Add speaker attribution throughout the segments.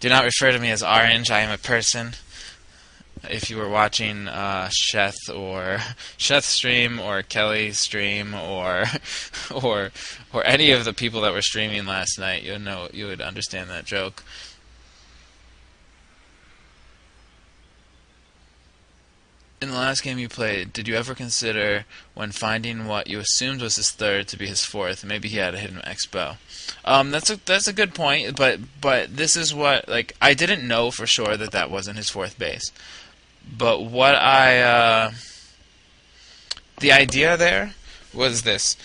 Speaker 1: Do not refer to me as Orange. I am a person. If you were watching Sheth's stream or Kelly's stream or or any of the people that were streaming last night, you would understand that joke. In the last game you played, did you ever consider, when finding what you assumed was his third to be his fourth, maybe he had a hidden X bow? That's a good point, but this is what, like, I didn't know for sure that that wasn't his fourth base. But the idea there was this.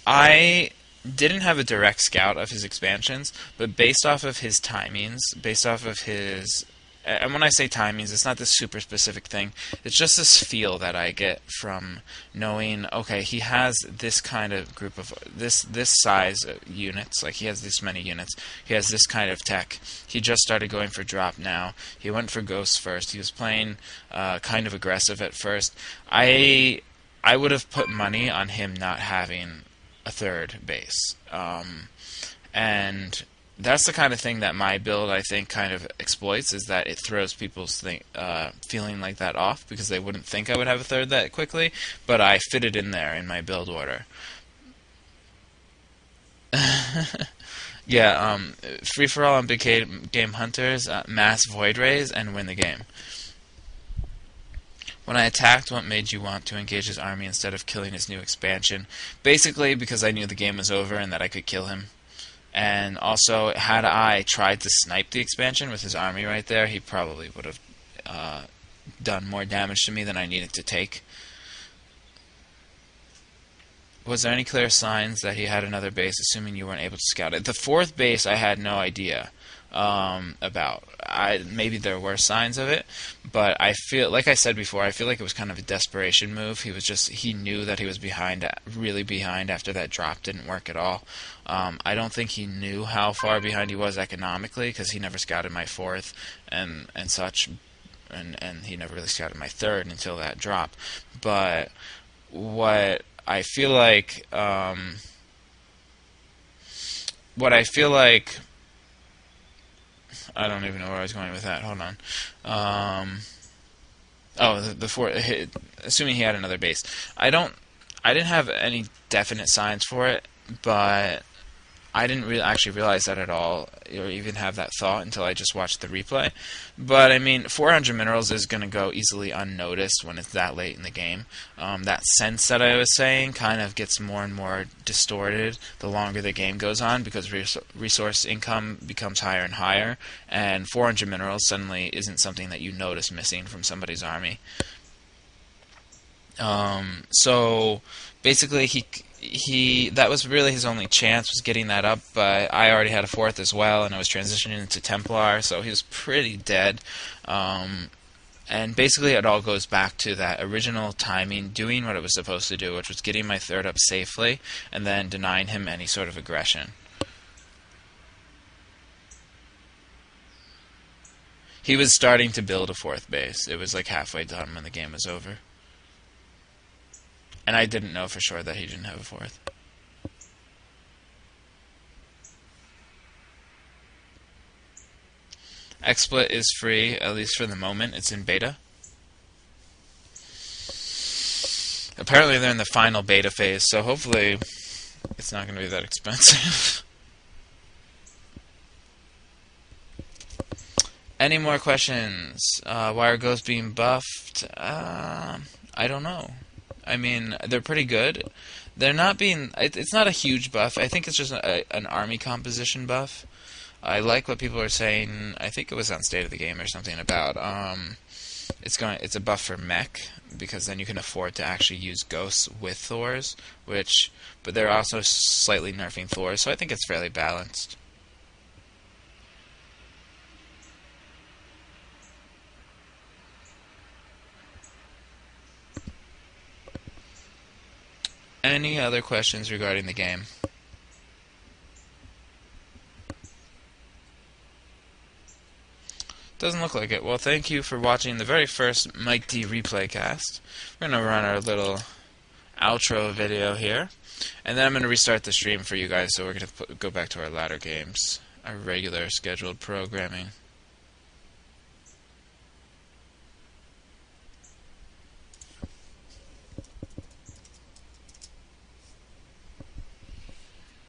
Speaker 1: I didn't have a direct scout of his expansions, but based off of his timings, based off of his... And when I say timings, it's not this super specific thing. It's just this feel that I get from knowing, okay, he has this kind of group of this size units, like he has this many units. He has this kind of tech. He just started going for drop now. He went for ghosts first. He was playing kind of aggressive at first. I would have put money on him not having a third base, and that's the kind of thing that my build, I think, kind of exploits, is that it throws people's feeling like that off, because they wouldn't think I would have a third that quickly, but I fit it in there in my build order. Yeah, free-for-all on big game hunters, mass void rays, and win the game. When I attacked, what made you want to engage his army instead of killing his new expansion? Basically, because I knew the game was over and that I could kill him. And also, had I tried to snipe the expansion with his army right there, he probably would have done more damage to me than I needed to take. Was there any clear signs that he had another base, assuming you weren't able to scout it? The fourth base I had no idea about. Maybe there were signs of it, but I feel, like I said before, I feel like it was kind of a desperation move. He knew that he was behind, really behind, after that drop didn't work at all. I don't think he knew how far behind he was economically, because he never scouted my fourth and such, and he never really scouted my third until that drop. But what I feel like, I don't even know where I was going with that. Hold on. The four. Assuming he had another base, I didn't have any definite signs for it, but I didn't actually realize that at all, or even have that thought until I just watched the replay. But I mean, 400 minerals is going to go easily unnoticed when it's that late in the game. That sense that I was saying kind of gets more and more distorted the longer the game goes on, because resource income becomes higher and higher, and 400 minerals suddenly isn't something that you notice missing from somebody's army. So basically, that was really his only chance, was getting that up, but I already had a fourth as well, and I was transitioning into Templar, so he was pretty dead. And basically it all goes back to that original timing, doing what it was supposed to do, which was getting my third up safely, and then denying him any sort of aggression. He was starting to build a fourth base. It was like halfway done when the game was over. And I didn't know for sure that he didn't have a fourth. XSplit is free, at least for the moment. It's in beta. Apparently they're in the final beta phase, so hopefully it's not going to be that expensive. Any more questions? Why are ghosts being buffed? I don't know. I mean, they're pretty good. They're not being... It's not a huge buff. I think it's just an army composition buff. I like what people are saying. I think it was on State of the Game or something about... It's a buff for mech, because then you can afford to actually use ghosts with Thors, but they're also slightly nerfing Thors, so I think it's fairly balanced. Any other questions regarding the game? Doesn't look like it. Well, thank you for watching the very first Mike D replay cast. We're going to run our little outro video here, and then I'm going to restart the stream for you guys, so we're going to go back to our ladder games. our regular scheduled programming.